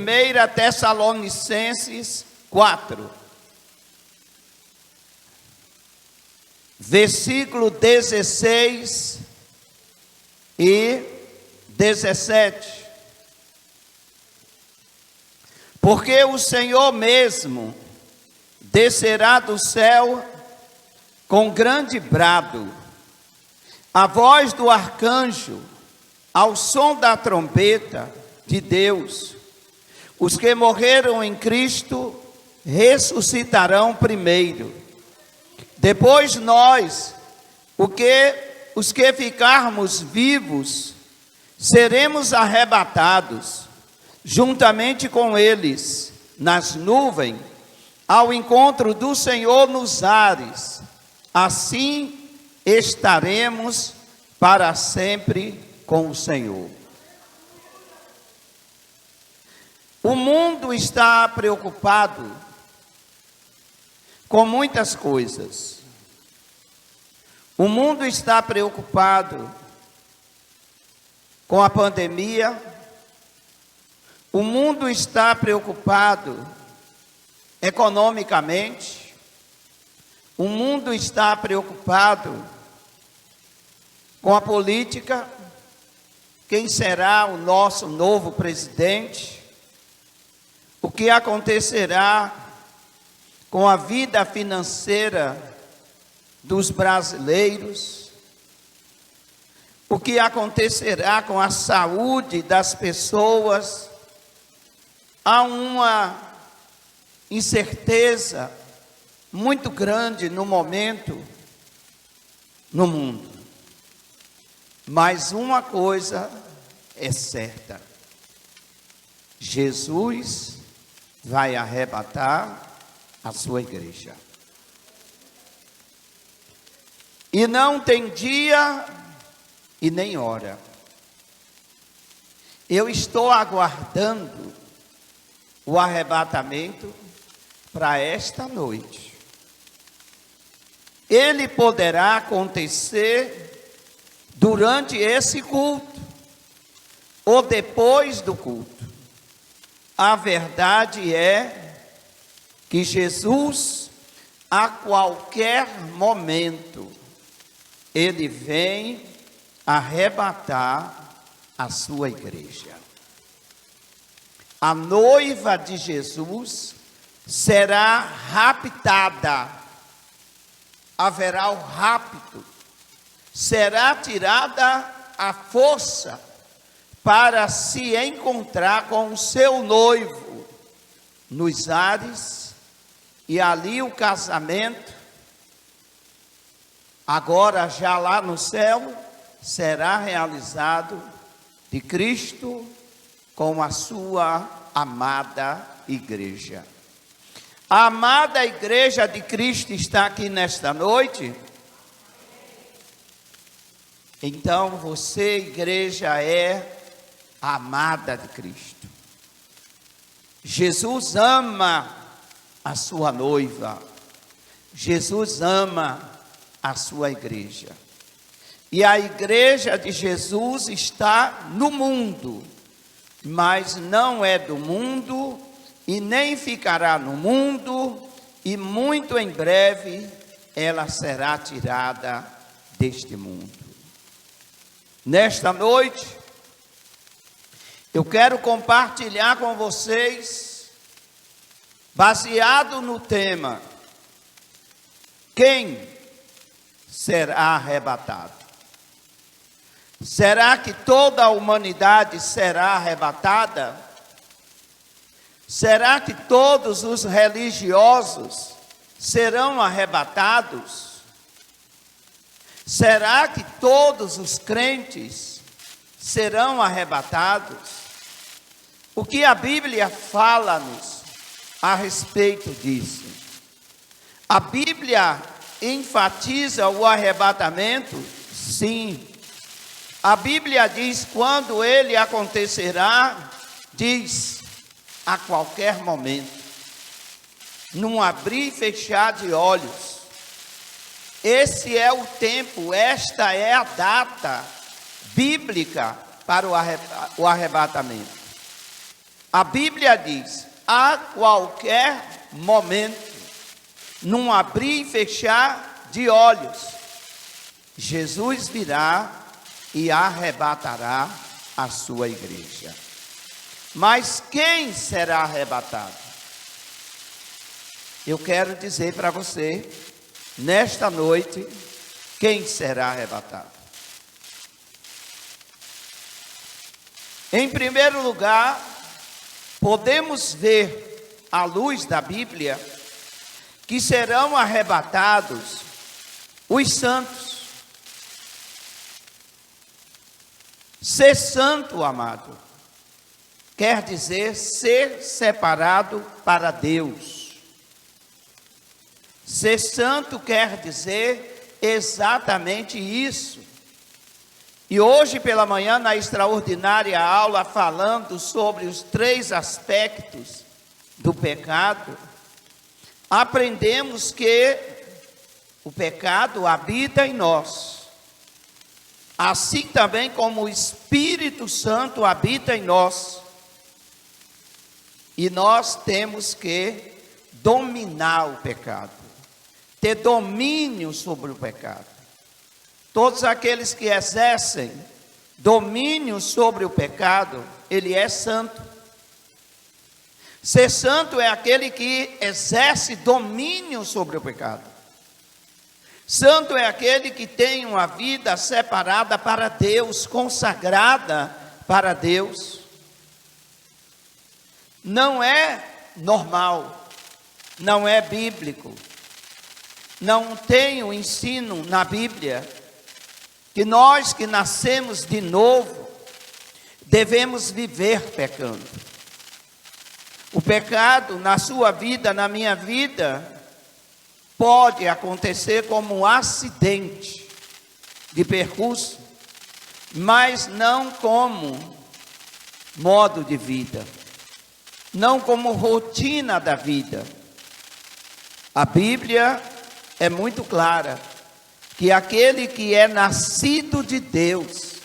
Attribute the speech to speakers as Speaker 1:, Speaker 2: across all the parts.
Speaker 1: 1 Tessalonicenses 4, versículo 16 e 17. Porque o Senhor mesmo descerá do céu com grande brado, a voz do arcanjo, ao som da trombeta de Deus. Os que morreram em Cristo ressuscitarão primeiro. Depois nós, os que ficarmos vivos, seremos arrebatados, juntamente com eles, nas nuvens, ao encontro do Senhor nos ares. Assim estaremos para sempre com o Senhor. O mundo está preocupado com muitas coisas. O mundo está preocupado com a pandemia. O mundo está preocupado economicamente. O mundo está preocupado com a política. Quem será o nosso novo presidente? O que acontecerá com a vida financeira dos brasileiros? O que acontecerá com a saúde das pessoas? Há uma incerteza muito grande no momento no mundo. Mas uma coisa é certa: Jesus vai arrebatar a sua igreja. E não tem dia e nem hora. Eu estou aguardando o arrebatamento para esta noite. Ele poderá acontecer durante esse culto ou depois do culto. A verdade é que Jesus, a qualquer momento, ele vem arrebatar a sua igreja. A noiva de Jesus será raptada. Haverá o rapto. Será tirada a força para se encontrar com o seu noivo nos ares, e ali o casamento, agora já lá no céu, será realizado de Cristo com a sua amada igreja. A amada igreja de Cristo está aqui nesta noite. Então você, igreja, é a amada de Cristo. Jesus ama a sua noiva. Jesus ama a sua igreja. E a igreja de Jesus está no mundo, mas não é do mundo e nem ficará no mundo, e muito em breve ela será tirada deste mundo. Nesta noite, eu quero compartilhar com vocês, baseado no tema: quem será arrebatado? Será que toda a humanidade será arrebatada? Será que todos os religiosos serão arrebatados? Será que todos os crentes serão arrebatados? O que a Bíblia fala-nos a respeito disso? A Bíblia enfatiza o arrebatamento? Sim. A Bíblia diz quando ele acontecerá, diz a qualquer momento, num abrir e fechar de olhos. Esse é o tempo, esta é a data bíblica para o arrebatamento. A Bíblia diz: a qualquer momento, num abrir e fechar de olhos, Jesus virá e arrebatará a sua igreja. Mas quem será arrebatado? Eu quero dizer para você, nesta noite, quem será arrebatado. Em primeiro lugar, podemos ver, à luz da Bíblia, que serão arrebatados os santos. Ser santo, amado, quer dizer ser separado para Deus. Ser santo quer dizer exatamente isso. E hoje pela manhã, na extraordinária aula, falando sobre os 3 aspectos do pecado, aprendemos que o pecado habita em nós. Assim também como o Espírito Santo habita em nós. E nós temos que dominar o pecado, ter domínio sobre o pecado. Todos aqueles que exercem domínio sobre o pecado, ele é santo. Ser santo é aquele que exerce domínio sobre o pecado. Santo é aquele que tem uma vida separada para Deus, consagrada para Deus. Não é normal, não é bíblico, não tem o ensino na Bíblia que nós que nascemos de novo devemos viver pecando. O pecado na sua vida, na minha vida, pode acontecer como um acidente de percurso, mas não como modo de vida, não como rotina da vida. A Bíblia é muito clara que aquele que é nascido de Deus,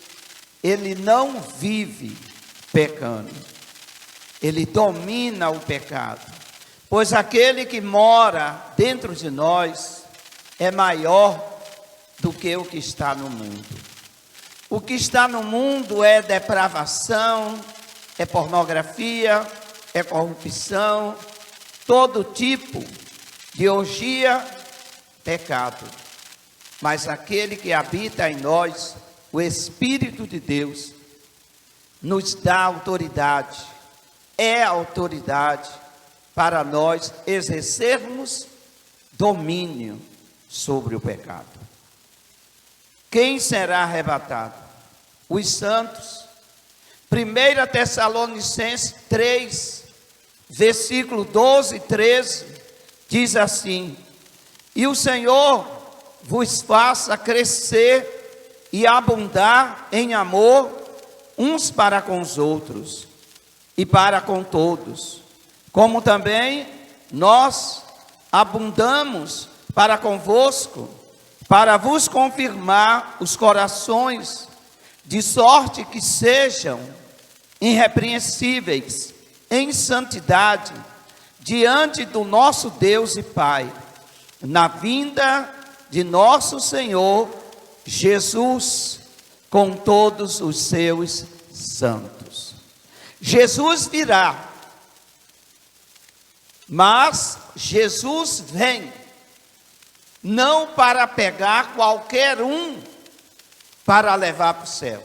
Speaker 1: ele não vive pecando, ele domina o pecado. Pois aquele que mora dentro de nós é maior do que o que está no mundo. O que está no mundo é depravação, é pornografia, é corrupção, todo tipo de orgia, pecado. Mas aquele que habita em nós, o Espírito de Deus, nos dá autoridade, é autoridade para nós exercermos domínio sobre o pecado. Quem será arrebatado? Os santos. 1 Tessalonicenses 3, versículo 12 e 13, diz assim: e o Senhor vos faça crescer e abundar em amor uns para com os outros e para com todos, como também nós abundamos para convosco, para vos confirmar os corações, de sorte que sejam irrepreensíveis em santidade, diante do nosso Deus e Pai, na vinda de nosso Senhor Jesus, com todos os seus santos. Jesus virá, mas Jesus vem, não para pegar qualquer um para levar para o céu.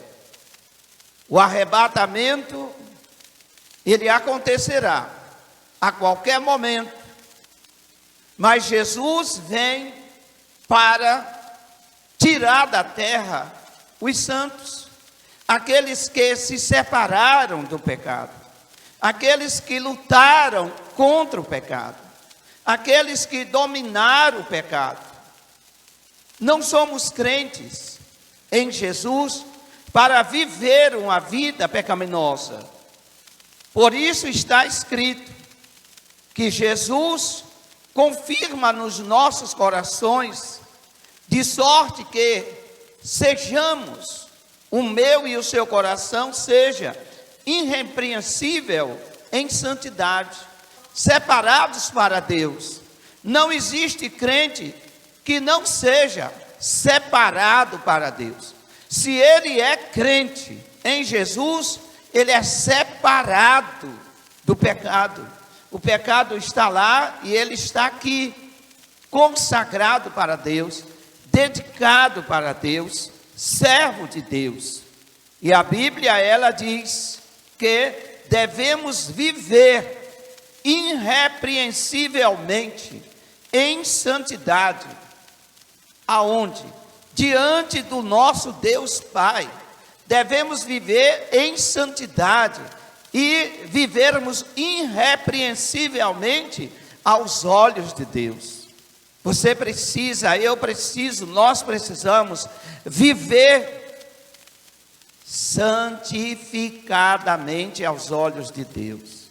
Speaker 1: O arrebatamento, ele acontecerá a qualquer momento, mas Jesus vem para tirar da terra os santos, aqueles que se separaram do pecado, aqueles que lutaram contra o pecado, aqueles que dominaram o pecado. Não somos crentes em Jesus para viver uma vida pecaminosa. Por isso está escrito que Jesus confirma nos nossos corações, de sorte que sejamos, o meu e o seu coração seja irrepreensível em santidade, separados para Deus. Não existe crente que não seja separado para Deus. Se ele é crente em Jesus, ele é separado do pecado. O pecado está lá e ele está aqui, consagrado para Deus, dedicado para Deus, servo de Deus. E a Bíblia, ela diz que devemos viver irrepreensivelmente em santidade. Aonde? Diante do nosso Deus Pai. Devemos viver em santidade e vivermos irrepreensivelmente aos olhos de Deus. Você precisa, eu preciso, nós precisamos viver santificadamente aos olhos de Deus.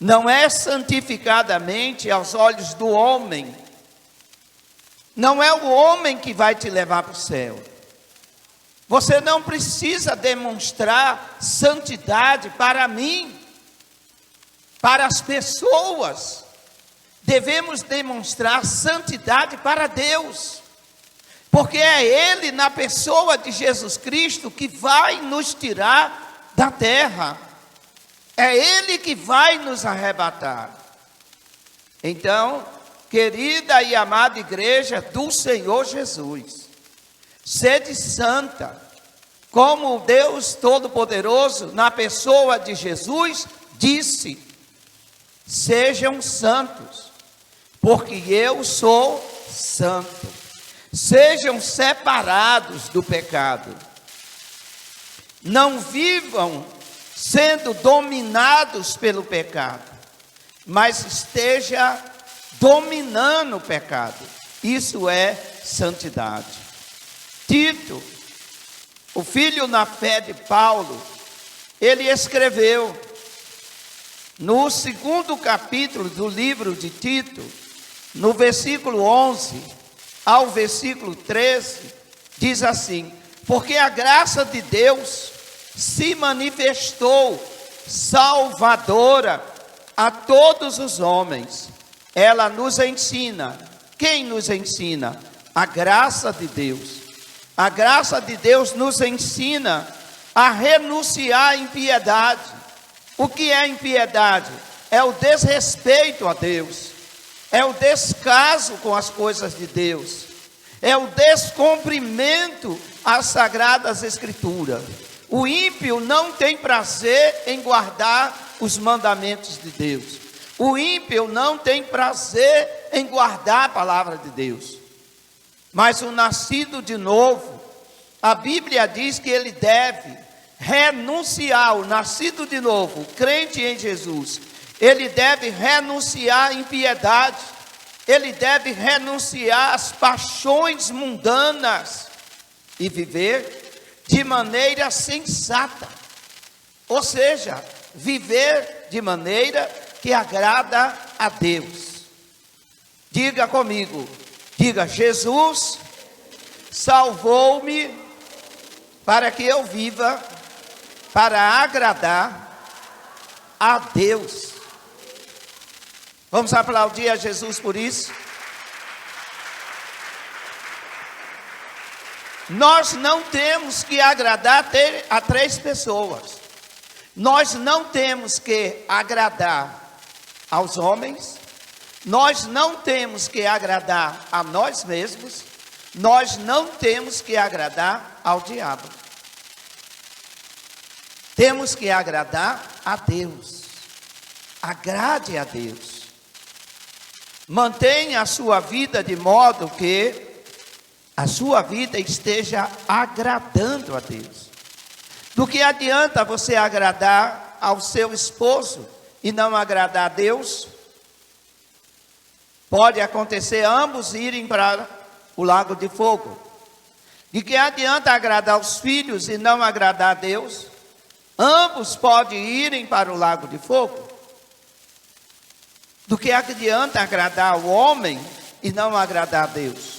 Speaker 1: Não é santificadamente aos olhos do homem. Não é o homem que vai te levar para o céu. Você não precisa demonstrar santidade para mim, para as pessoas. Devemos demonstrar santidade para Deus, porque é Ele, na pessoa de Jesus Cristo, que vai nos tirar da terra. É Ele que vai nos arrebatar. Então, querida e amada igreja do Senhor Jesus, sede santa, como o Deus Todo-Poderoso, na pessoa de Jesus, disse: sejam santos, porque eu sou santo. Sejam separados do pecado. Não vivam sendo dominados pelo pecado, mas esteja dominando o pecado. Isso é santidade. Tito, o filho na fé de Paulo, ele escreveu no 2º capítulo do livro de Tito, no versículo 11 ao versículo 13, diz assim: porque a graça de Deus se manifestou salvadora a todos os homens. Ela nos ensina. Quem nos ensina? A graça de Deus. A graça de Deus nos ensina a renunciar à impiedade. O que é impiedade? É o desrespeito a Deus, é o descaso com as coisas de Deus, é o descumprimento às sagradas escrituras. O ímpio não tem prazer em guardar os mandamentos de Deus. O ímpio não tem prazer em guardar a palavra de Deus. Mas o nascido de novo, a Bíblia diz que ele deve renunciar, o nascido de novo, o crente em Jesus, ele deve renunciar à impiedade, ele deve renunciar às paixões mundanas e viver de maneira sensata, ou seja, viver de maneira que agrada a Deus. Diga comigo, diga: Jesus salvou-me para que eu viva para agradar a Deus. Vamos aplaudir a Jesus por isso? Nós não temos que agradar a 3 pessoas. Nós não temos que agradar aos homens. Nós não temos que agradar a nós mesmos. Nós não temos que agradar ao diabo. Temos que agradar a Deus. Agrade a Deus. Mantenha a sua vida de modo que a sua vida esteja agradando a Deus. Do que adianta você agradar ao seu esposo e não agradar a Deus? Pode acontecer ambos irem para o lago de fogo. De que adianta agradar os filhos e não agradar a Deus? Ambos podem irem para o lago de fogo. Do que adianta agradar o homem e não agradar a Deus?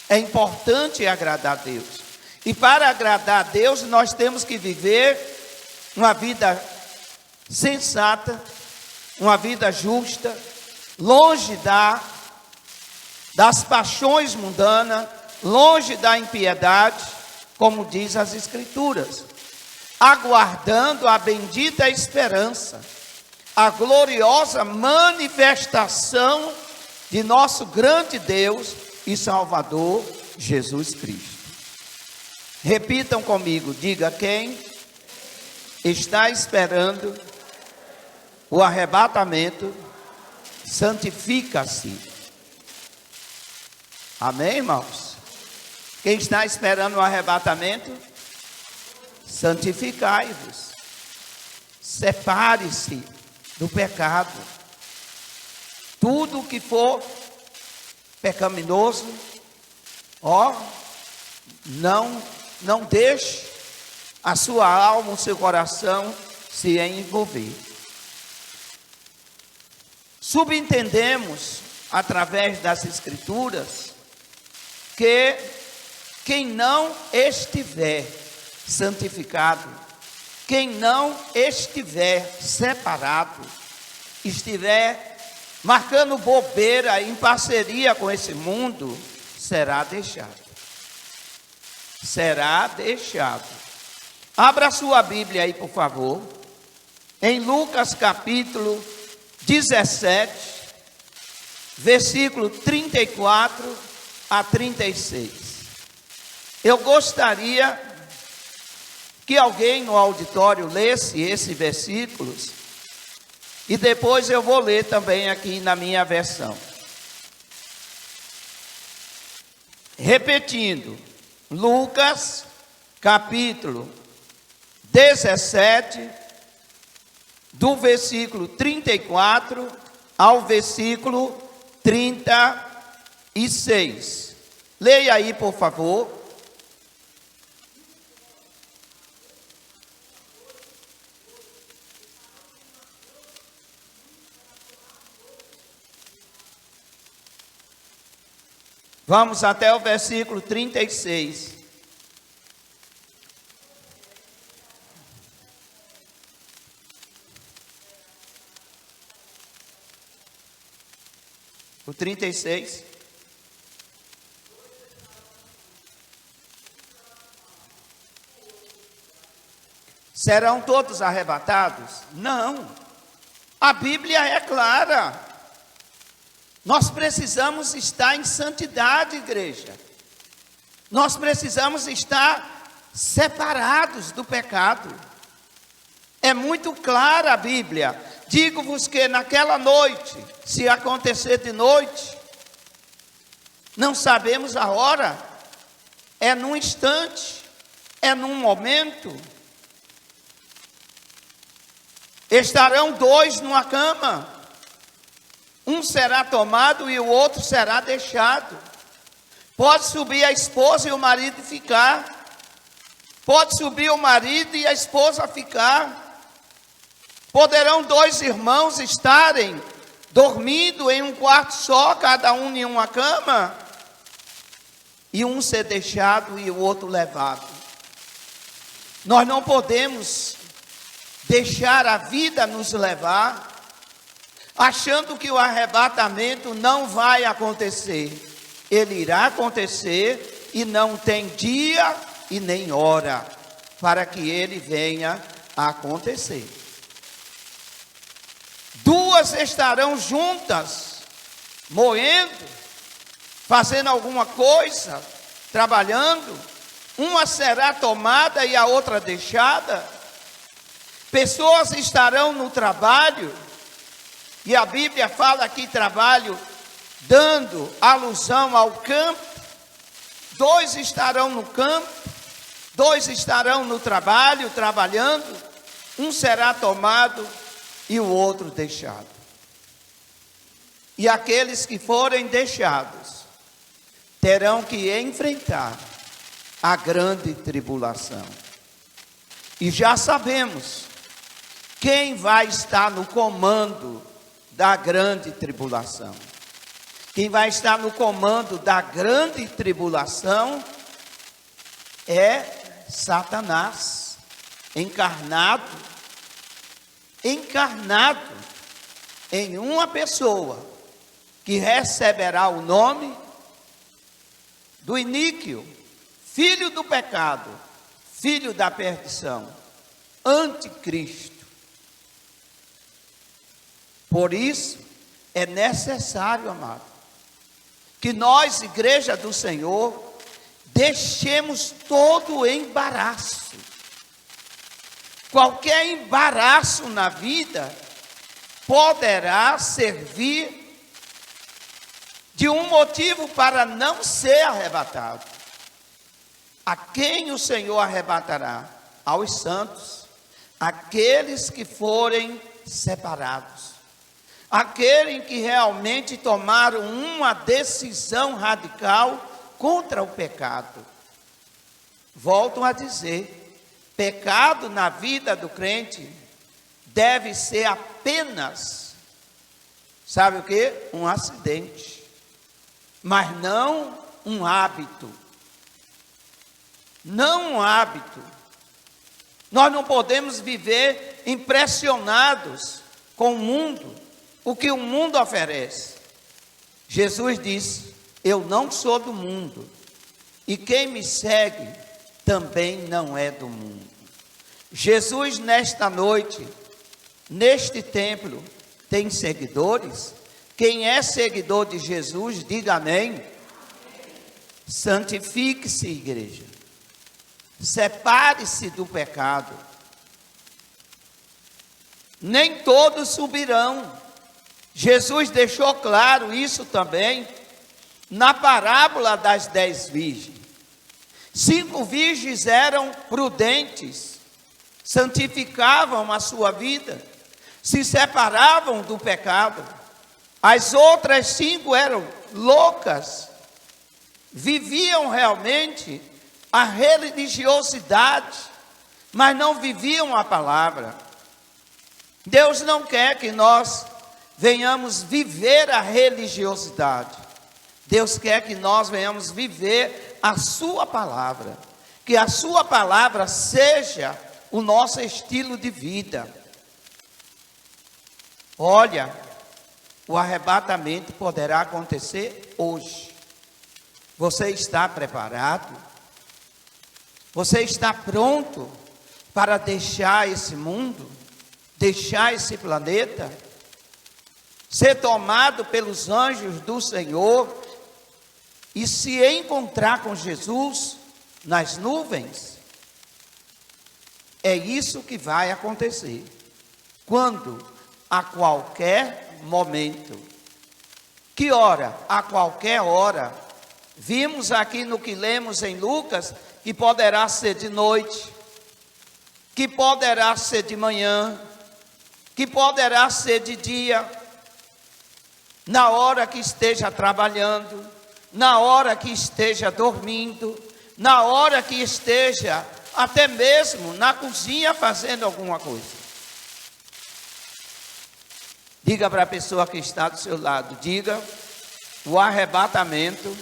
Speaker 1: É importante agradar a Deus. E para agradar a Deus, nós temos que viver uma vida sensata, uma vida justa, longe das paixões mundanas, longe da impiedade, como diz as Escrituras, aguardando a bendita esperança, a gloriosa manifestação de nosso grande Deus e Salvador, Jesus Cristo. Repitam comigo, diga: quem está esperando o arrebatamento, santifica-se. Amém, irmãos? Quem está esperando o arrebatamento, santificai-vos. Separe-se do pecado. Tudo que for pecaminoso, não deixe a sua alma, o seu coração se envolver. Subentendemos, através das Escrituras, que quem não estiver santificado, quem não estiver separado, estiver marcando bobeira em parceria com esse mundo, será deixado. Será deixado. Abra sua Bíblia aí, por favor, em Lucas capítulo 17, versículo 34 a 36. Eu gostaria que alguém no auditório lesse esses versículos, e depois eu vou ler também aqui na minha versão. Repetindo, Lucas capítulo 17, do versículo 34 ao versículo 36. Leia aí, por favor. Vamos até o versículo 36. O 36. Serão todos arrebatados? Não. A Bíblia é clara. Nós precisamos estar em santidade, igreja. Nós precisamos estar separados do pecado. É muito clara a Bíblia. Digo-vos que naquela noite, se acontecer de noite, não sabemos a hora, é num instante, é num momento. Estarão dois numa cama, um será tomado e o outro será deixado. Pode subir a esposa e o marido ficar, pode subir o marido e a esposa ficar. Poderão dois irmãos estarem dormindo em um quarto só, cada um em uma cama, e um ser deixado e o outro levado. Nós não podemos deixar a vida nos levar, achando que o arrebatamento não vai acontecer. Ele irá acontecer e não tem dia e nem hora para que ele venha a acontecer. Duas estarão juntas, moendo, fazendo alguma coisa, trabalhando. Uma será tomada e a outra deixada. Pessoas estarão no trabalho, e a Bíblia fala aqui trabalho, dando alusão ao campo. Dois estarão no campo, dois estarão no trabalho, trabalhando. Um será tomado e o outro deixado. E aqueles que forem deixados terão que enfrentar a grande tribulação. E já sabemos quem vai estar no comando da grande tribulação. Quem vai estar no comando da grande tribulação é Satanás, encarnado. encarnado em uma pessoa que receberá o nome do iníquo, filho do pecado, filho da perdição, anticristo. Por isso, é necessário, amado, que nós, igreja do Senhor, deixemos todo o embaraço. Qualquer embaraço na vida poderá servir de um motivo para não ser arrebatado. A quem o Senhor arrebatará? Aos santos, aqueles que forem separados, aqueles que realmente tomaram uma decisão radical contra o pecado. Volto a dizer, pecado na vida do crente deve ser apenas, sabe o que? Um acidente, mas não um hábito. Não um hábito. Nós não podemos viver impressionados com o mundo, o que o mundo oferece. Jesus disse: eu não sou do mundo, e quem me segue também não é do mundo. Jesus, nesta noite, neste templo, tem seguidores. Quem é seguidor de Jesus, diga amém. Santifique-se, igreja. Separe-se do pecado. Nem todos subirão. Jesus deixou claro isso também na parábola das 10 virgens. 5 virgens eram prudentes, santificavam a sua vida, se separavam do pecado. As outras 5 eram loucas, viviam realmente a religiosidade, mas não viviam a palavra. Deus não quer que nós venhamos viver a religiosidade. Deus quer que nós venhamos viver a sua palavra, que a sua palavra seja o nosso estilo de vida. Olha, o arrebatamento poderá acontecer hoje. Você está preparado? Você está pronto para deixar esse mundo, deixar esse planeta, ser tomado pelos anjos do Senhor e se encontrar com Jesus nas nuvens? É isso que vai acontecer. Quando? A qualquer momento. Que hora? A qualquer hora. Vimos aqui no que lemos em Lucas que poderá ser de noite, que poderá ser de manhã, que poderá ser de dia, na hora que esteja trabalhando, na hora que esteja dormindo, na hora que esteja até mesmo na cozinha fazendo alguma coisa. Diga para a pessoa que está do seu lado, diga: o arrebatamento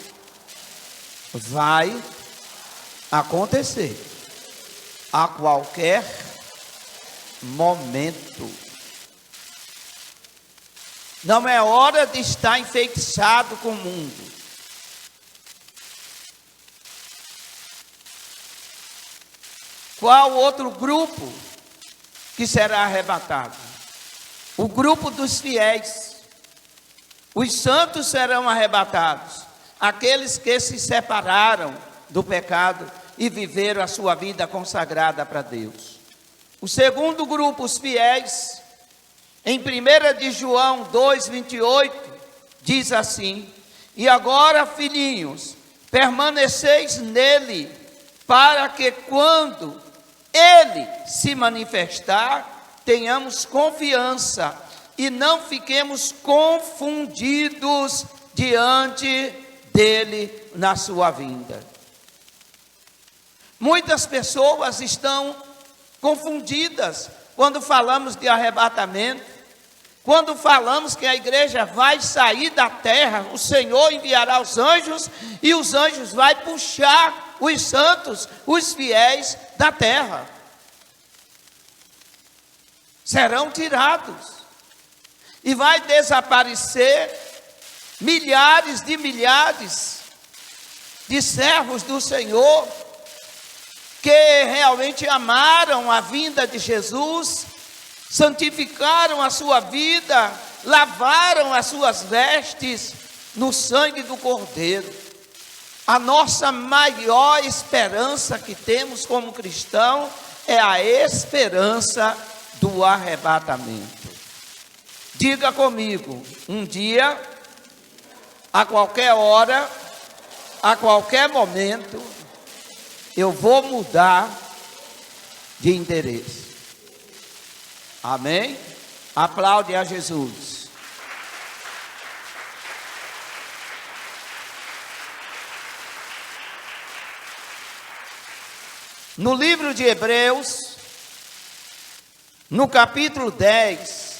Speaker 1: vai acontecer a qualquer momento. Não é hora de estar enfeitiçado com o mundo. Qual outro grupo que será arrebatado? O grupo dos fiéis. Os santos serão arrebatados, aqueles que se separaram do pecado e viveram a sua vida consagrada para Deus. O segundo grupo, os fiéis, em 1 de João 2,28, diz assim: e agora, filhinhos, permaneceis nele, para que quando ele se manifestar, tenhamos confiança e não fiquemos confundidos diante dele na sua vinda. Muitas pessoas estão confundidas quando falamos de arrebatamento, quando falamos que a igreja vai sair da terra, o Senhor enviará os anjos e os anjos vão puxar os santos, os fiéis da terra. serão tirados. E vai desaparecer milhares de servos do Senhor, que realmente amaram a vinda de Jesus, santificaram a sua vida, lavaram as suas vestes no sangue do Cordeiro. A nossa maior esperança que temos como cristão é a esperança do arrebatamento. Diga comigo, um dia, a qualquer hora, a qualquer momento, eu vou mudar de endereço. Amém? Aplaude a Jesus. No livro de Hebreus, no capítulo 10,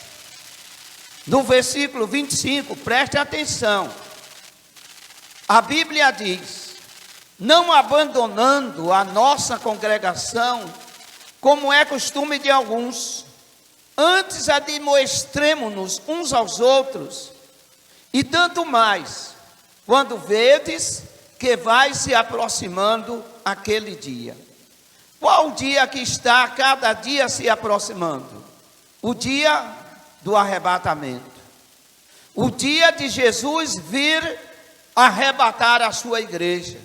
Speaker 1: no versículo 25, preste atenção. A Bíblia diz: não abandonando a nossa congregação, como é costume de alguns, antes admoestemo-nos uns aos outros, e tanto mais, quando vedes que vai se aproximando aquele dia. Qual o dia que está cada dia se aproximando? O dia do arrebatamento. O dia de Jesus vir arrebatar a sua igreja.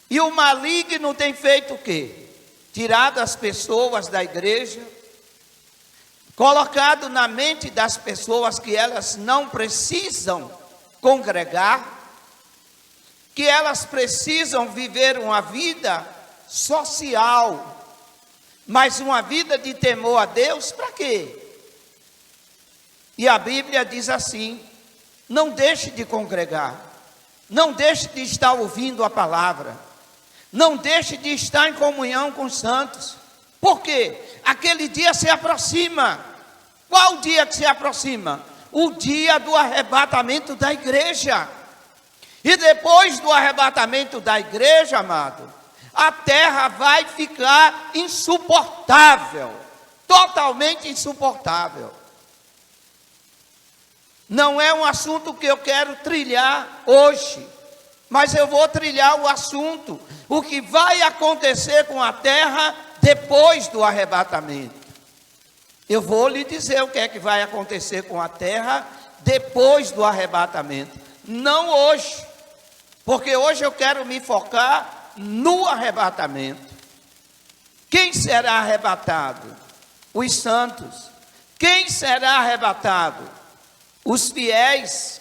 Speaker 1: E o maligno tem feito o quê? Tirado as pessoas da igreja, colocado na mente das pessoas que elas não precisam congregar, que elas precisam viver uma vida social, mas uma vida de temor a Deus, para quê? E a Bíblia diz assim: não deixe de congregar, não deixe de estar ouvindo a palavra, não deixe de estar em comunhão com os santos. Por quê? Aquele dia se aproxima. Qual o dia que se aproxima? O dia do arrebatamento da igreja. E depois do arrebatamento da igreja, amado, a terra vai ficar insuportável, totalmente insuportável. Não é um assunto que eu quero trilhar hoje, mas eu vou trilhar o assunto, o que vai acontecer com a terra depois do arrebatamento. Eu vou lhe dizer o que é que vai acontecer com a terra depois do arrebatamento, não hoje, porque hoje eu quero me focar no arrebatamento. Quem será arrebatado? Os santos. Quem será arrebatado? Os fiéis.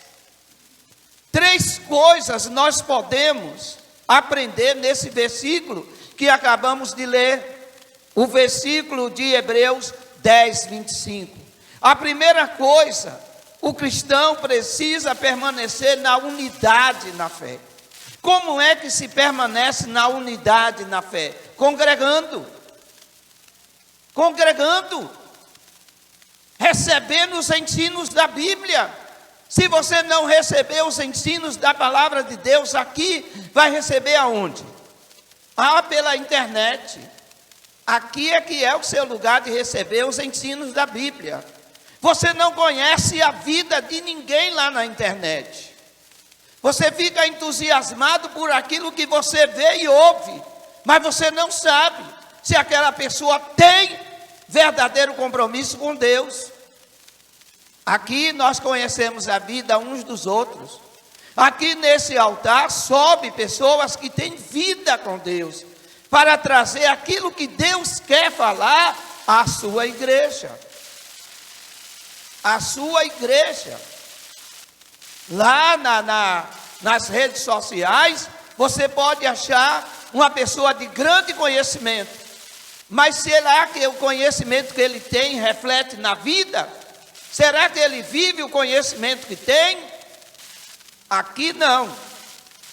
Speaker 1: 3 coisas nós podemos aprender nesse versículo que acabamos de ler, o versículo de Hebreus 10, 25. A primeira coisa, o cristão precisa permanecer na unidade na fé. Como é que se permanece na unidade na fé? Congregando, recebendo os ensinos da Bíblia. Se você não receber os ensinos da palavra de Deus aqui, vai receber aonde? Pela internet. Aqui é que é o seu lugar de receber os ensinos da Bíblia. Você não conhece a vida de ninguém lá na internet. Você fica entusiasmado por aquilo que você vê e ouve, mas você não sabe se aquela pessoa tem verdadeiro compromisso com Deus. Aqui nós conhecemos a vida uns dos outros. Aqui nesse altar sobe pessoas que têm vida com Deus, para trazer aquilo que Deus quer falar à sua igreja. A sua igreja. Lá nas redes sociais, você pode achar uma pessoa de grande conhecimento, mas será que o conhecimento que ele tem reflete na vida? Será que ele vive o conhecimento que tem? Aqui não.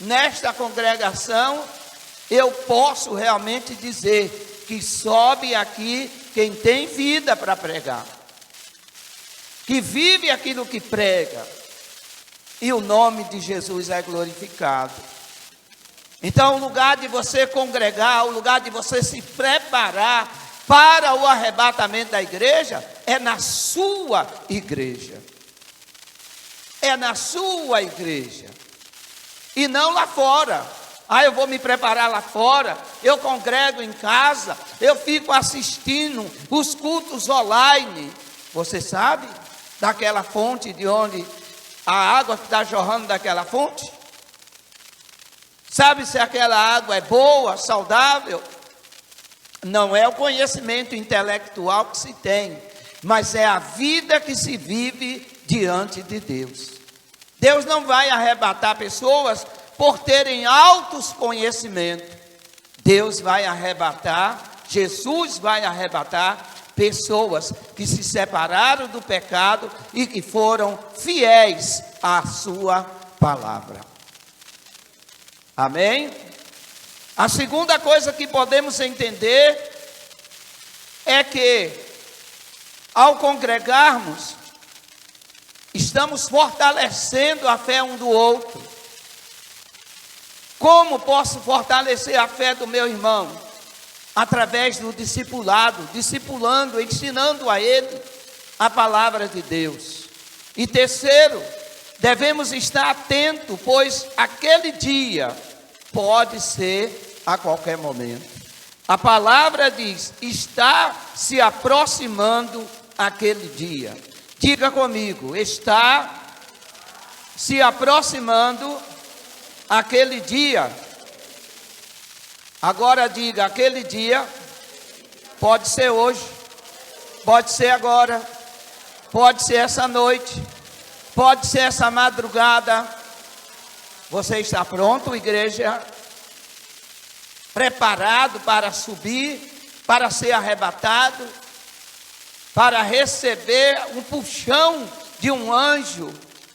Speaker 1: Nesta congregação, eu posso realmente dizer que sobe aqui quem tem vida para pregar, que vive aquilo que prega, e o nome de Jesus é glorificado. Então, o lugar de você congregar, o lugar de você se preparar para o arrebatamento da igreja é na sua igreja. É na sua igreja. E não lá fora. Eu vou me preparar lá fora, eu congrego em casa, eu fico assistindo os cultos online. Você sabe daquela fonte de onde a água está jorrando daquela fonte? Sabe se aquela água é boa, saudável? Não é o conhecimento intelectual que se tem, mas é a vida que se vive diante de Deus. Deus não vai arrebatar pessoas por terem altos conhecimentos. Deus vai arrebatar, Jesus vai arrebatar pessoas que se separaram do pecado e que foram fiéis à sua palavra. Amém? A segunda coisa que podemos entender é que, ao congregarmos, estamos fortalecendo a fé um do outro. Como posso fortalecer a fé do meu irmão? Através do discipulado, discipulando, ensinando a ele a palavra de Deus. E terceiro, devemos estar atentos, pois aquele dia pode ser a qualquer momento. A palavra diz: está se aproximando aquele dia. Diga comigo: está se aproximando aquele dia. Agora diga: aquele dia pode ser hoje, pode ser agora, pode ser essa noite, pode ser essa madrugada. Você está pronto, igreja? Preparado para subir, para ser arrebatado, para receber um puxão de um anjo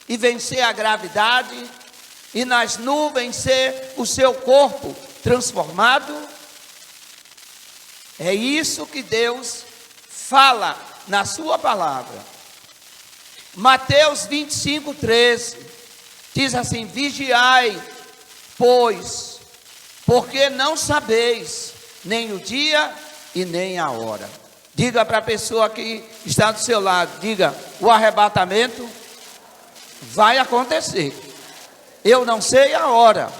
Speaker 1: e vencer a gravidade? E nas nuvens ser o seu corpo transformado? É isso que Deus fala na sua palavra. Mateus 25:13 diz assim: vigiai, pois, porque não sabeis nem o dia e nem a hora. Diga para a pessoa que está do seu lado, diga: o arrebatamento vai acontecer. Eu não sei a hora,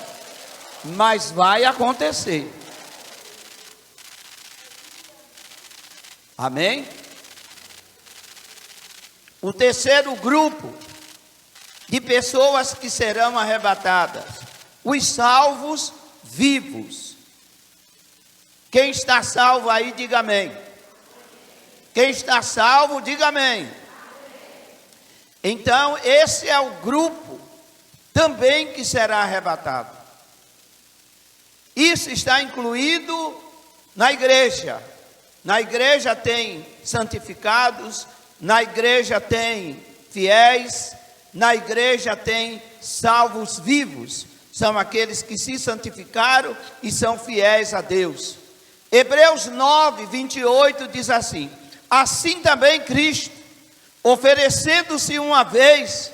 Speaker 1: mas vai acontecer. Amém? O terceiro grupo de pessoas que serão arrebatadas: os salvos vivos. Quem está salvo aí, diga amém. Quem está salvo, diga amém. Então, esse é o grupo também que será arrebatado. Isso está incluído na igreja. Na igreja tem santificados, na igreja tem fiéis, na igreja tem salvos vivos. São aqueles que se santificaram e são fiéis a Deus. Hebreus 9:28 diz assim: assim também Cristo, oferecendo-se uma vez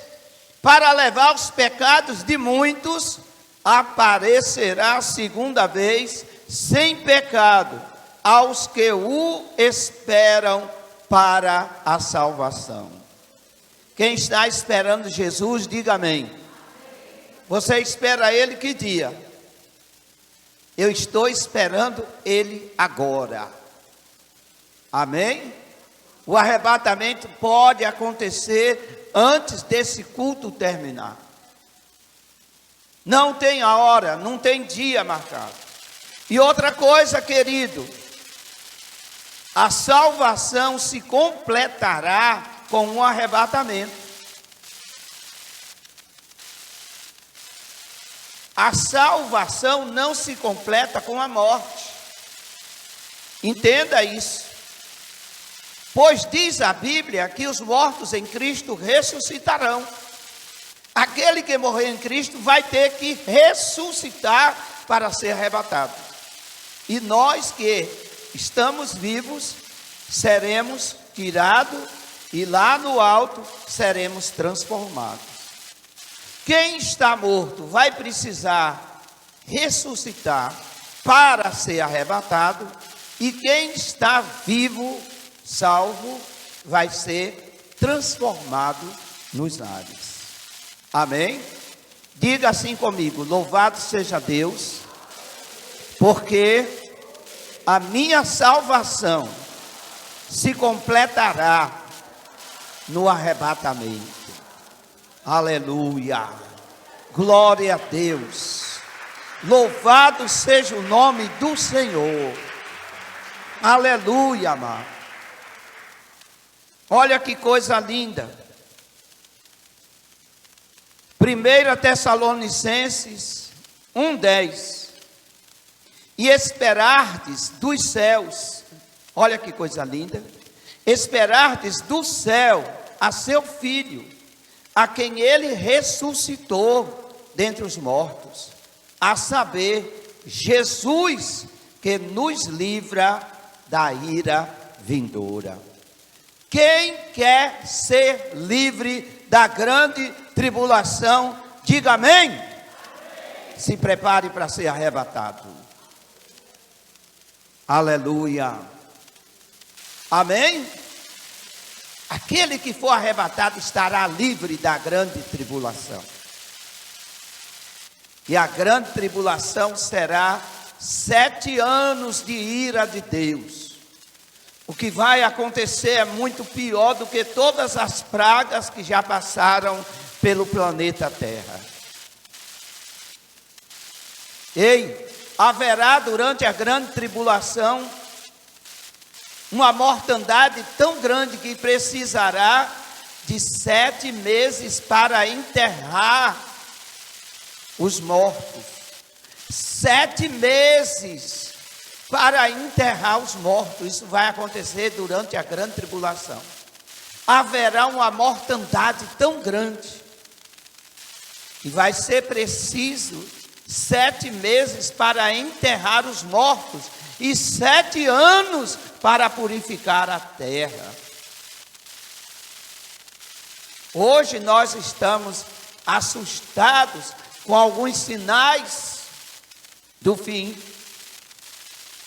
Speaker 1: para levar os pecados de muitos, aparecerá segunda vez sem pecado aos que o esperam para a salvação. Quem está esperando Jesus, diga amém. Você espera Ele que dia? Eu estou esperando Ele agora. Amém? O arrebatamento pode acontecer antes desse culto terminar. Não tem a hora, não tem dia marcado. E outra coisa, querido, a salvação se completará com um arrebatamento. A salvação não se completa com a morte. Entenda isso. Pois diz a Bíblia que os mortos em Cristo ressuscitarão. Aquele que morreu em Cristo vai ter que ressuscitar para ser arrebatado. E nós que estamos vivos, seremos tirados e lá no alto seremos transformados. Quem está morto vai precisar ressuscitar para ser arrebatado, E quem está vivo, salvo, vai ser transformado nos ares. Amém? Diga assim comigo: louvado seja Deus, porque a minha salvação se completará no arrebatamento. Aleluia, glória a Deus, louvado seja o nome do Senhor. Aleluia, amado. Olha que coisa linda. 1 Tessalonicenses 1:10. E esperardes dos céus, olha que coisa linda, esperardes do céu a seu Filho, a quem ele ressuscitou dentre os mortos, a saber, Jesus, que nos livra da ira vindoura. Quem quer ser livre da grande tribulação, diga amém. Amém. Se prepare para ser arrebatado. Aleluia. Amém? Aquele que for arrebatado estará livre da grande tribulação. E a grande tribulação será 7 anos de ira de Deus. O que vai acontecer é muito pior do que todas as pragas que já passaram pelo planeta Terra. Ei, haverá durante a grande tribulação uma mortandade tão grande que precisará de 7 meses para enterrar os mortos. 7 meses para enterrar os mortos. Isso vai acontecer durante a grande tribulação. Haverá uma mortandade tão grande que vai ser preciso 7 meses para enterrar os mortos e 7 anos para purificar a terra. Hoje nós estamos assustados com alguns sinais do fim,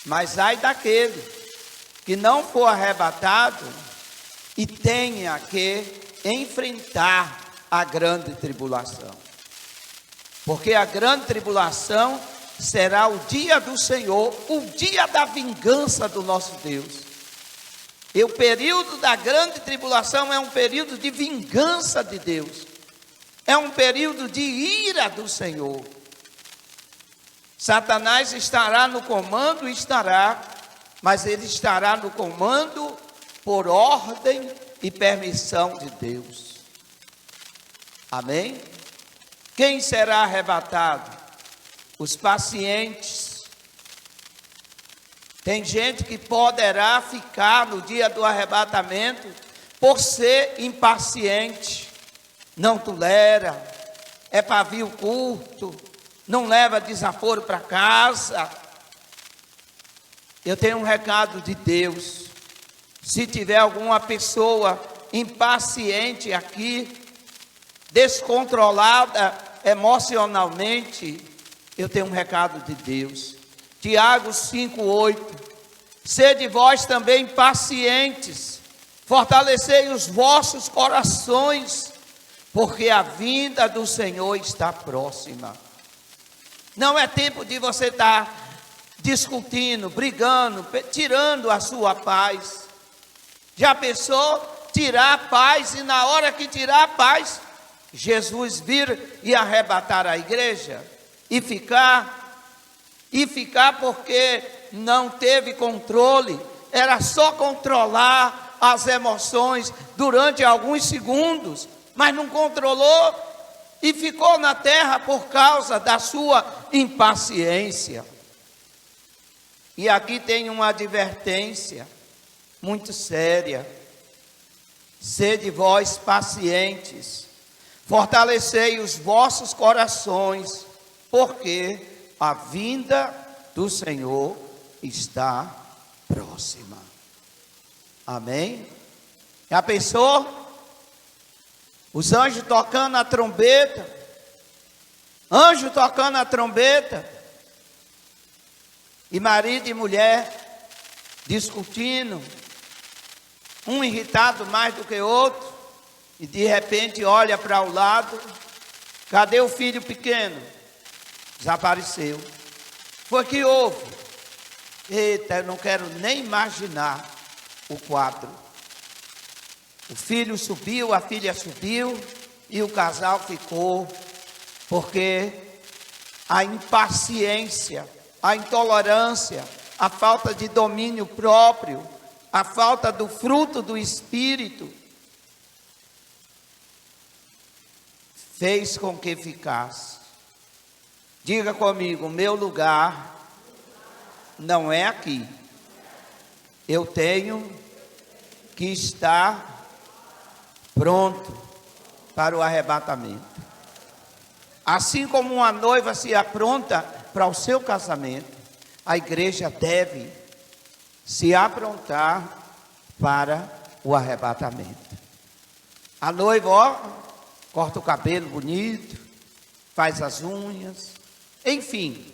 Speaker 1: mas ai daquele que não for arrebatado e tenha que enfrentar a grande tribulação. Porque a grande tribulação será o dia do Senhor, o dia da vingança do nosso Deus. E o período da grande tribulação é um período de vingança de Deus. É um período de ira do Senhor. Satanás estará no comando, mas ele estará no comando por ordem e permissão de Deus. Amém? Quem será arrebatado? Os pacientes. Tem gente que poderá ficar no dia do arrebatamento por ser impaciente, não tolera, é pavio curto, não leva desaforo para casa. Eu tenho um recado de Deus. Se tiver alguma pessoa impaciente aqui, descontrolada emocionalmente, eu tenho um recado de Deus. Tiago 5:8. Sede vós também pacientes, fortalecei os vossos corações, porque a vinda do Senhor está próxima. Não é tempo de você estar discutindo, brigando, tirando a sua paz. Já pensou? Tirar a paz, e na hora que tirar a paz, Jesus vir e arrebatar a igreja e ficar porque não teve controle. Era só controlar as emoções durante alguns segundos, mas não controlou e ficou na terra por causa da sua impaciência. E aqui tem uma advertência muito séria. Sede vós pacientes, fortalecei os vossos corações, porque a vinda do Senhor está próxima. Amém? Já pensou? Os anjos tocando a trombeta. Anjo tocando a trombeta. E marido e mulher discutindo, um irritado mais do que outro, e de repente olha para o lado, cadê o filho pequeno? Desapareceu. Foi que houve? Eita, eu não quero nem imaginar o quadro. O filho subiu, a filha subiu, e o casal ficou, porque a impaciência, a intolerância, a falta de domínio próprio, a falta do fruto do Espírito, fez com que ficasse. Diga comigo, meu lugar não é aqui. Eu tenho que estar pronto para o arrebatamento. Assim como uma noiva se apronta para o seu casamento, a igreja deve se aprontar para o arrebatamento. A noiva, ó, corta o cabelo bonito, faz as unhas, enfim,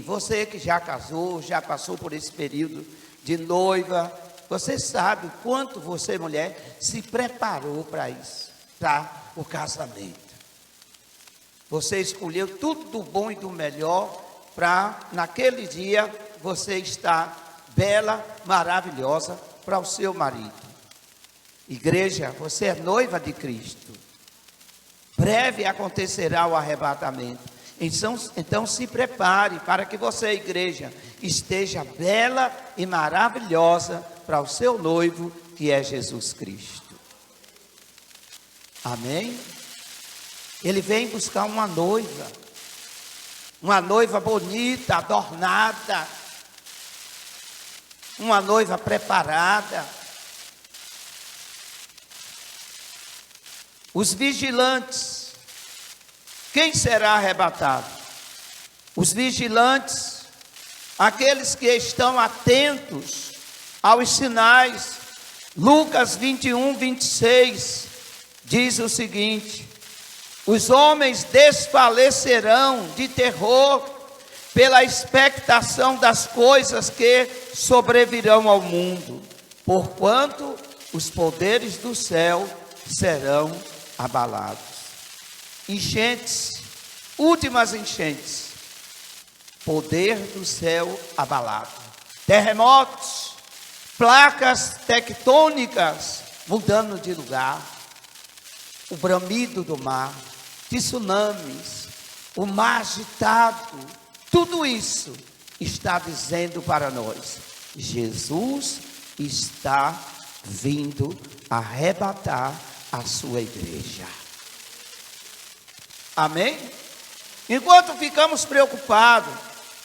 Speaker 1: você que já casou, já passou por esse período de noiva, você sabe o quanto você, mulher, se preparou para isso, para o casamento. Você escolheu tudo do bom e do melhor para, naquele dia, você estar bela, maravilhosa para o seu marido. Igreja, você é noiva de Cristo. Breve acontecerá o arrebatamento. Então se prepare para que você, igreja, esteja bela e maravilhosa para o seu noivo, que é Jesus Cristo. Amém? Ele vem buscar uma noiva bonita, adornada, uma noiva preparada. Os vigilantes, quem será arrebatado? Os vigilantes, aqueles que estão atentos aos sinais. Lucas 21, 26 diz o seguinte: os homens desfalecerão de terror pela expectação das coisas que sobrevirão ao mundo, porquanto os poderes do céu serão abalados. Enchentes, últimas enchentes, poder do céu abalado, terremotos, placas tectônicas mudando de lugar, o bramido do mar, tsunamis, o mar agitado, tudo isso está dizendo para nós: Jesus está vindo arrebatar a sua igreja. Amém? Enquanto ficamos preocupados,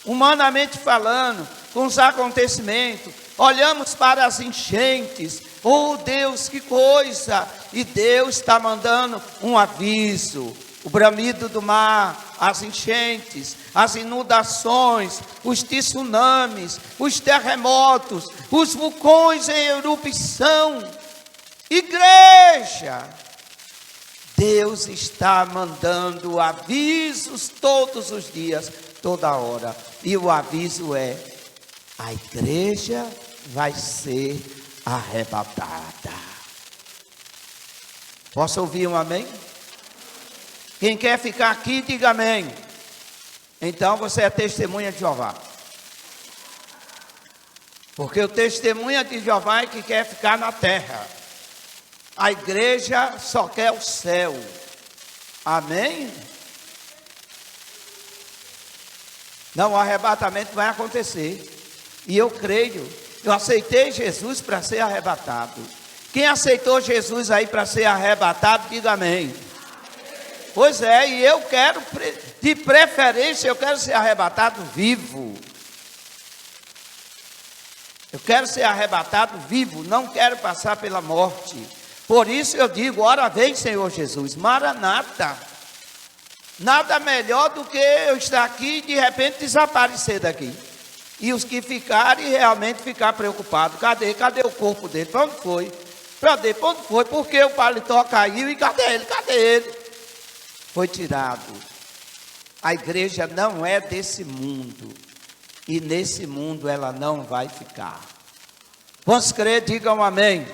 Speaker 1: humanamente falando, com os acontecimentos, olhamos para as enchentes, oh Deus, que coisa! E Deus está mandando um aviso: o bramido do mar, as enchentes, as inundações, os tsunamis, os terremotos, os vulcões em erupção. Igreja, Deus está mandando avisos todos os dias, toda hora. E o aviso é: a igreja vai ser arrebatada. Posso ouvir um amém? Quem quer ficar aqui, diga amém. Então você é testemunha de Jeová. Porque o testemunha de Jeová é que quer ficar na terra. A igreja só quer o céu. Amém? Não, o arrebatamento vai acontecer. E eu creio. Eu aceitei Jesus para ser arrebatado. Quem aceitou Jesus aí para ser arrebatado, diga amém. Pois é, e eu quero, de preferência, eu quero ser arrebatado vivo. Eu quero ser arrebatado vivo, não quero passar pela morte. Por isso eu digo: ora vem, Senhor Jesus, Maranata. Nada melhor do que eu estar aqui e de repente desaparecer daqui. E os que ficarem realmente ficar preocupados: cadê o corpo dele? Para onde foi? Para onde foi? Porque o paletó caiu e cadê ele? Foi tirado. A igreja não é desse mundo. e nesse mundo ela não vai ficar. Vamos crer, digam amém.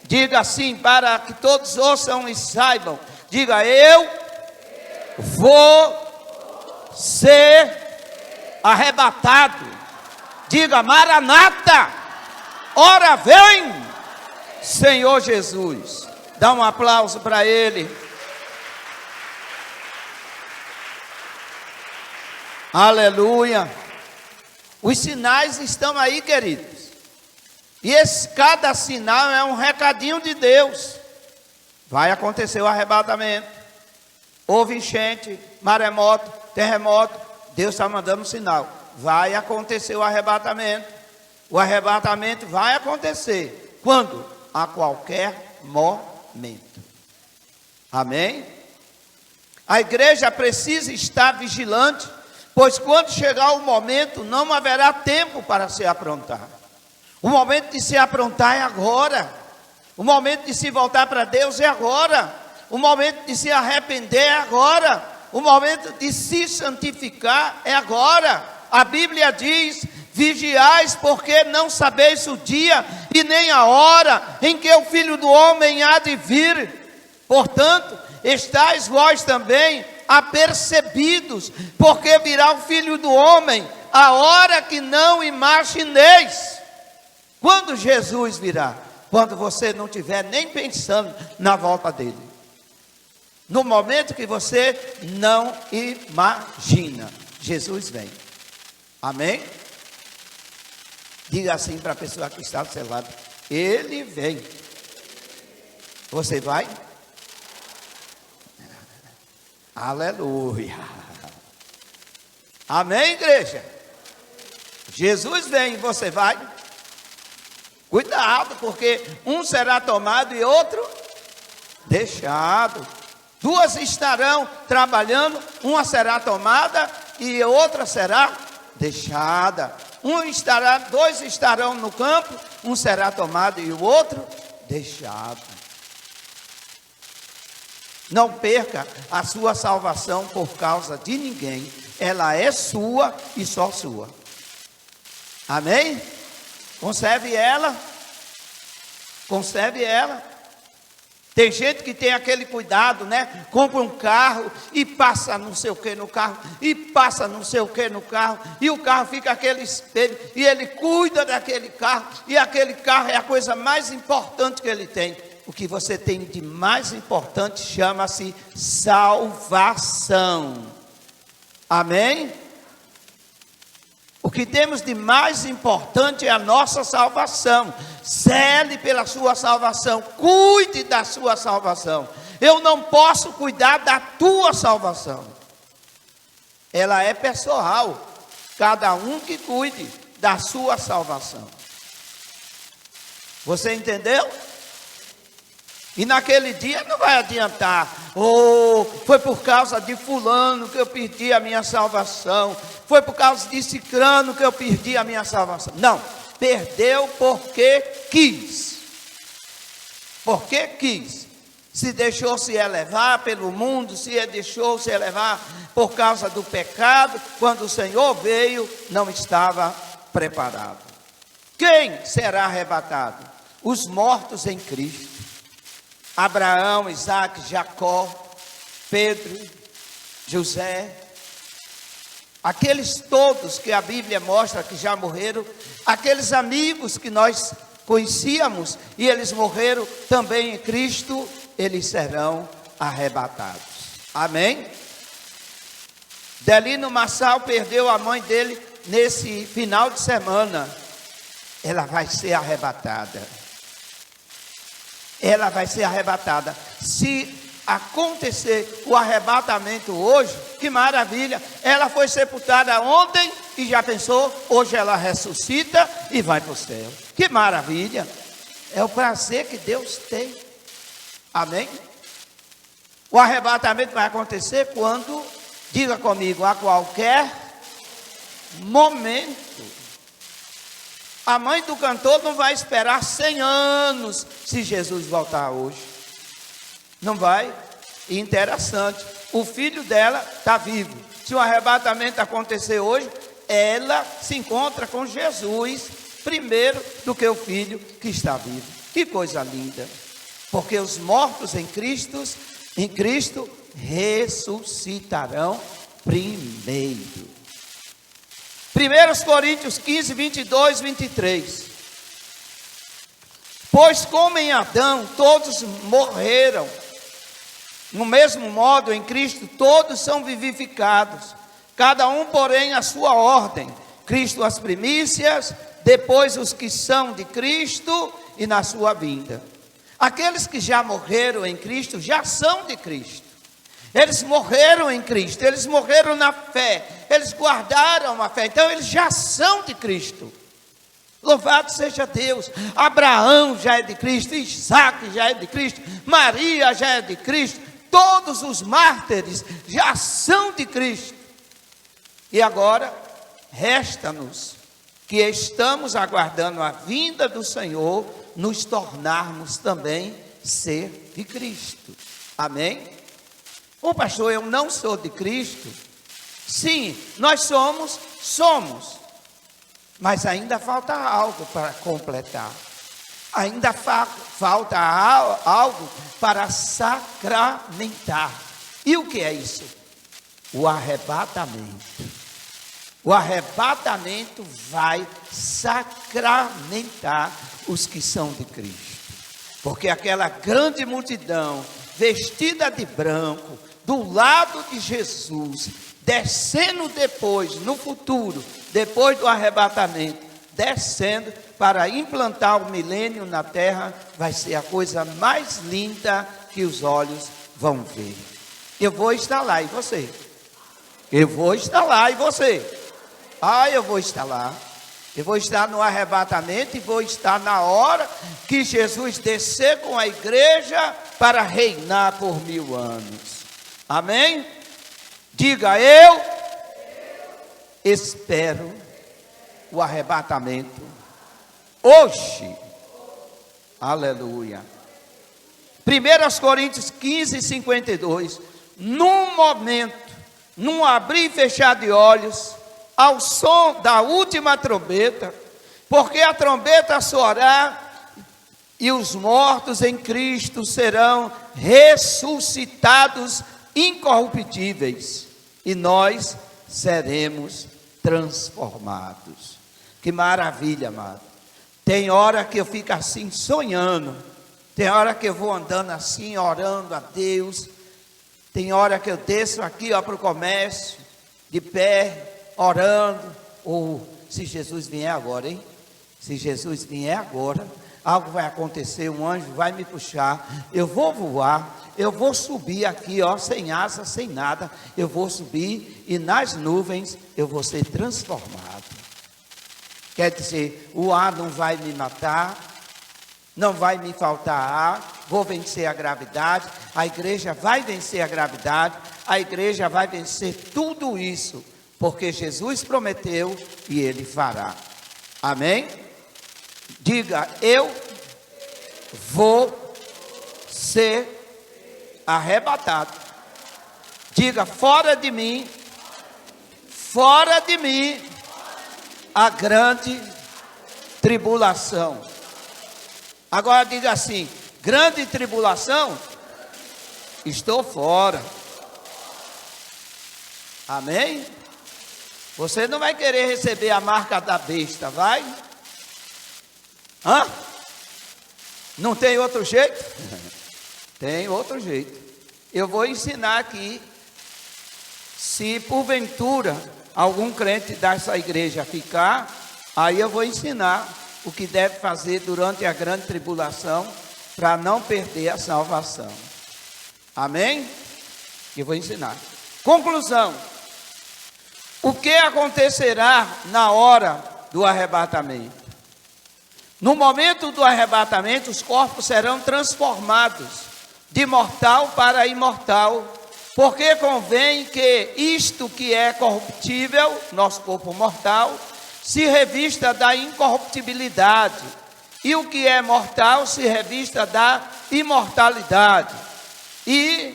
Speaker 1: Diga assim, para que todos ouçam e saibam. Diga, eu vou ser arrebatado. Diga, Maranata, ora vem, Senhor Jesus. Dá um aplauso para Ele. Aleluia. Os sinais estão aí, queridos. E cada sinal é um recadinho de Deus. Vai acontecer o arrebatamento. Houve enchente, maremoto, terremoto. Deus está mandando um sinal. Vai acontecer o arrebatamento. O arrebatamento vai acontecer. Quando? A qualquer momento. Amém? A igreja precisa estar vigilante, pois quando chegar o momento, não haverá tempo para se aprontar. O momento de se aprontar é agora. O momento de se voltar para Deus é agora. O momento de se arrepender é agora. O momento de se santificar é agora. A Bíblia diz: vigiais, porque não sabeis o dia e nem a hora em que o Filho do Homem há de vir. Portanto, estáis vós também apercebidos, porque virá o Filho do Homem a hora que não imagineis. Quando Jesus virá? Quando você não estiver nem pensando na volta dele. No momento que você não imagina, Jesus vem. Amém? Diga assim para a pessoa que está do seu lado: Ele vem. Você vai? Aleluia. Amém, igreja? Jesus vem, você vai? Cuidado, porque um será tomado e outro deixado. Duas estarão trabalhando, uma será tomada e outra será deixada. Dois estarão no campo, um será tomado e o outro deixado. Não perca a sua salvação por causa de ninguém. Ela é sua e só sua. Amém? Conserve ela. Conserve ela. Tem gente que tem aquele cuidado, né? Compra um carro e passa não sei o que no carro, e passa não sei o que no carro, e o carro fica aquele espelho, e ele cuida daquele carro, e aquele carro é a coisa mais importante que ele tem. O que você tem de mais importante chama-se salvação. Amém? O que temos de mais importante é a nossa salvação. Zele pela sua salvação. Cuide da sua salvação. Eu não posso cuidar da tua salvação. Ela é pessoal. Cada um que cuide da sua salvação. Você entendeu? E naquele dia não vai adiantar. Foi por causa de fulano que eu perdi a minha salvação. Foi por causa de cicrano que eu perdi a minha salvação. Não, perdeu porque quis. Porque quis. Se deixou se elevar pelo mundo, se deixou se elevar por causa do pecado. Quando o Senhor veio, não estava preparado. Quem será arrebatado? Os mortos em Cristo. Abraão, Isaac, Jacó, Pedro, José, aqueles todos que a Bíblia mostra que já morreram, aqueles amigos que nós conhecíamos e eles morreram também em Cristo, eles serão arrebatados. Amém? Delino Massal perdeu a mãe dele nesse final de semana. Ela vai ser arrebatada. Ela vai ser arrebatada. Se acontecer o arrebatamento hoje, que maravilha. Ela foi sepultada ontem e já pensou, hoje ela ressuscita e vai para o céu. Que maravilha. É o prazer que Deus tem. Amém? O arrebatamento vai acontecer quando, diga comigo, a qualquer momento. A mãe do cantor não vai esperar 100 anos se Jesus voltar hoje. Não vai. E interessante, o filho dela está vivo. Se o arrebatamento acontecer hoje, ela se encontra com Jesus primeiro do que o filho que está vivo. Que coisa linda! Porque os mortos em Cristo ressuscitarão primeiro. 1 Coríntios 15, 22, 23. Pois como em Adão todos morreram, no mesmo modo em Cristo todos são vivificados, cada um porém a sua ordem, Cristo as primícias, depois os que são de Cristo e na sua vinda. Aqueles que já morreram em Cristo já são de Cristo. Eles morreram em Cristo, eles morreram na fé, eles guardaram a fé, então eles já são de Cristo. Louvado seja Deus. Abraão já é de Cristo, Isaac já é de Cristo, Maria já é de Cristo, todos os mártires já são de Cristo. E agora resta-nos, que estamos aguardando a vinda do Senhor, nos tornarmos também ser de Cristo. Amém? Ô pastor, eu não sou de Cristo. Sim, nós somos, mas ainda falta algo para completar. Ainda falta algo para sacramentar. E o que é isso? O arrebatamento. O arrebatamento vai sacramentar os que são de Cristo. Porque aquela grande multidão, vestida de branco, do lado de Jesus, descendo depois, no futuro, depois do arrebatamento, descendo para implantar o milênio na terra, vai ser a coisa mais linda que os olhos vão ver. Eu vou estar lá, e você? Eu vou estar lá, e você? Eu vou estar lá. Eu vou estar no arrebatamento e vou estar na hora que Jesus descer com a igreja para reinar por 1000 anos. Amém? Diga, eu espero o arrebatamento hoje. Aleluia. 1 Coríntios 15, 52. Num momento, num abrir e fechar de olhos, ao som da última trombeta, porque a trombeta soará e os mortos em Cristo serão ressuscitados incorruptíveis, e nós seremos transformados. Que maravilha, amado. Tem hora que eu fico assim sonhando, tem hora que eu vou andando assim, orando a Deus, tem hora que eu desço aqui para o comércio, de pé, orando, ou se Jesus vier agora, hein? Se Jesus vier agora, algo vai acontecer, um anjo vai me puxar, eu vou voar, eu vou subir aqui, sem asa, sem nada, eu vou subir e nas nuvens eu vou ser transformado. Quer dizer, o ar não vai me matar, não vai me faltar ar, vou vencer a gravidade, a igreja vai vencer a gravidade, a igreja vai vencer tudo isso, porque Jesus prometeu e Ele fará. Amém? Diga, eu vou ser arrebatado. Diga, fora de mim a grande tribulação. Agora diga assim, grande tribulação, estou fora. Amém? Você não vai querer receber a marca da besta, vai? Não tem outro jeito? Tem outro jeito. Eu vou ensinar aqui, se porventura algum crente dessa igreja ficar, aí eu vou ensinar o que deve fazer durante a grande tribulação, para não perder a salvação. Amém? Eu vou ensinar. Conclusão. O que acontecerá na hora do arrebatamento? No momento do arrebatamento, os corpos serão transformados de mortal para imortal, porque convém que isto que é corruptível, nosso corpo mortal, se revista da incorruptibilidade, e o que é mortal se revista da imortalidade. E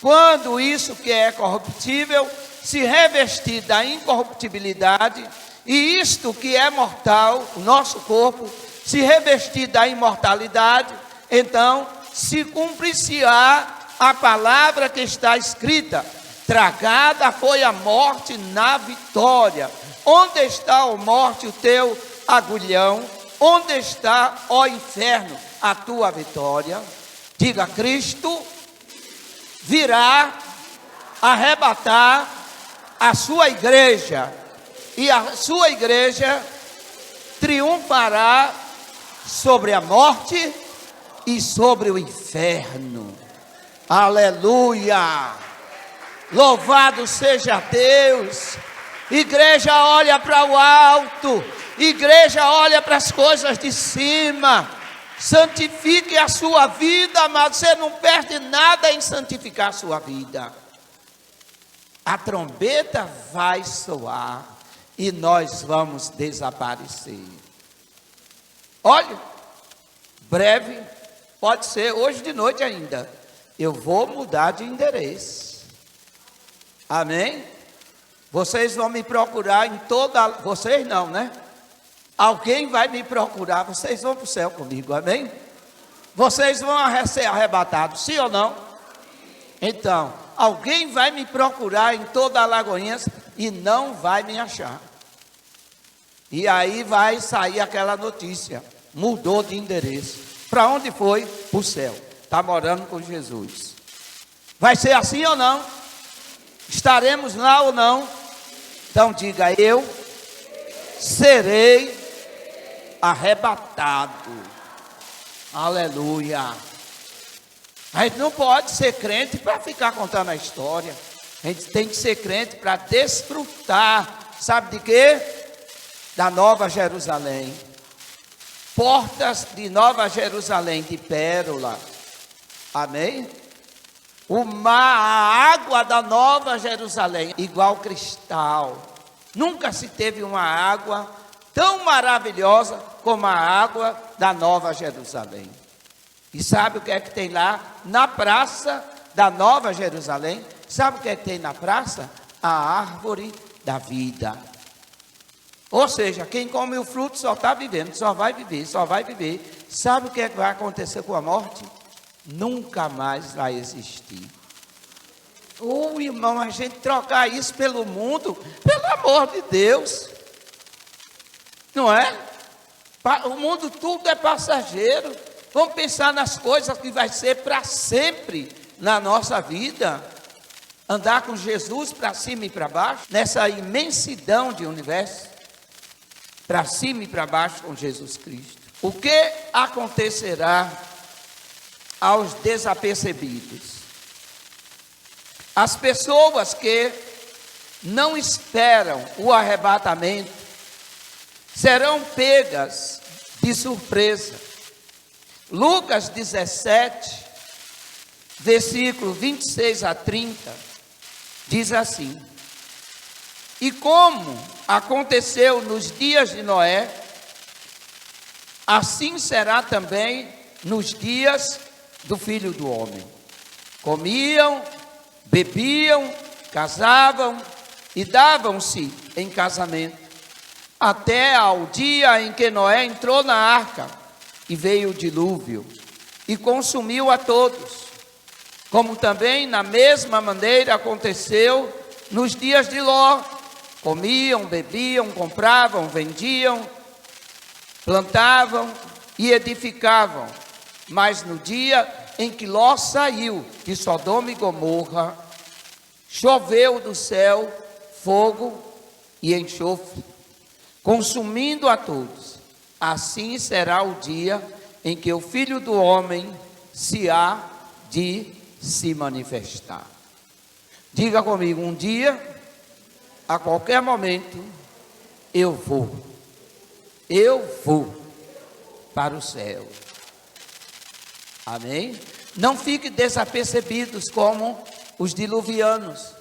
Speaker 1: quando isso que é corruptível se revestir da incorruptibilidade, e isto que é mortal, o nosso corpo, se revestir da imortalidade, então se cumprir-se-á a palavra que está escrita: tragada foi a morte na vitória. Onde está, ó morte, o teu agulhão? Onde está, ó inferno, a tua vitória? Diga: Cristo virá arrebatar a sua igreja, e a sua igreja triunfará sobre a morte e sobre o inferno. Aleluia! Louvado seja Deus! Igreja, olha para o alto. Igreja, olha para as coisas de cima. Santifique a sua vida, amado. Você não perde nada em santificar a sua vida. A trombeta vai soar e nós vamos desaparecer. Olha, breve, pode ser hoje de noite ainda, eu vou mudar de endereço. Amém? Vocês vão me procurar em toda... Vocês não, né? Alguém vai me procurar. Vocês vão para o céu comigo, amém? Vocês vão ser arrebatados, sim ou não? Então, alguém vai me procurar em toda Alagoinhas e não vai me achar. E aí vai sair aquela notícia: mudou de endereço. Para onde foi? Para o céu. Está morando com Jesus. Vai ser assim ou não? Estaremos lá ou não? Então diga: eu serei arrebatado. Aleluia. A gente não pode ser crente para ficar contando a história. A gente tem que ser crente para desfrutar. Sabe de quê? Da Nova Jerusalém. Portas de Nova Jerusalém de pérola. Amém? O mar, a água da Nova Jerusalém, igual cristal. Nunca se teve uma água tão maravilhosa como a água da Nova Jerusalém. E sabe o que é que tem lá? Na praça da Nova Jerusalém, sabe o que é que tem na praça? A árvore da vida. Ou seja, quem come o fruto só está vivendo, só vai viver, só vai viver. Sabe o que é que vai acontecer com a morte? Nunca mais vai existir. Irmão, a gente trocar isso pelo mundo, pelo amor de Deus. Não é? O mundo tudo é passageiro. Vamos pensar nas coisas que vai ser para sempre na nossa vida. Andar com Jesus para cima e para baixo, nessa imensidão de universo. Para cima e para baixo com Jesus Cristo. O que acontecerá aos desapercebidos? As pessoas que não esperam o arrebatamento serão pegas de surpresa. Lucas 17, versículo 26 a 30, diz assim: e como aconteceu nos dias de Noé, assim será também nos dias do Filho do Homem. Comiam, bebiam, casavam e davam-se em casamento, até ao dia em que Noé entrou na arca e veio o dilúvio e consumiu a todos. Como também na mesma maneira aconteceu nos dias de Ló. Comiam, bebiam, compravam, vendiam, plantavam e edificavam. Mas no dia em que Ló saiu de Sodoma e Gomorra, choveu do céu fogo e enxofre, consumindo a todos. Assim será o dia em que o Filho do Homem se há de se manifestar. Diga comigo: um dia, a qualquer momento, eu vou para o céu. Amém? Não fique desapercebidos como os diluvianos.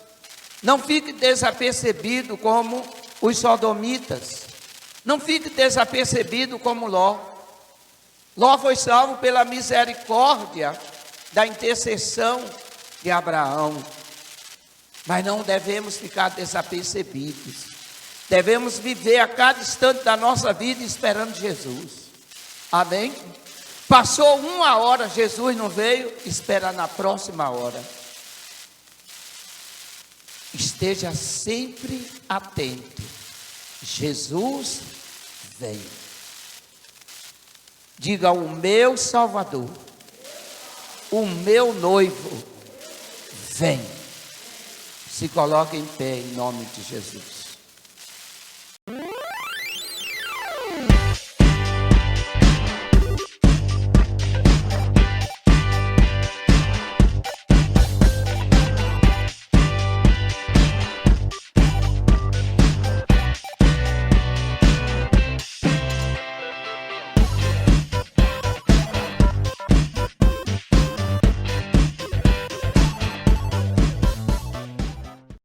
Speaker 1: Não fique desapercebido como os sodomitas. Não fique desapercebido como Ló. Ló foi salvo pela misericórdia da intercessão de Abraão. Mas não devemos ficar desapercebidos. Devemos viver a cada instante da nossa vida esperando Jesus. Amém? Passou 1 hora, Jesus não veio, espera na próxima hora. Esteja sempre atento. Jesus vem. Diga: o meu Salvador, o meu noivo vem. Se coloque em pé em nome de Jesus.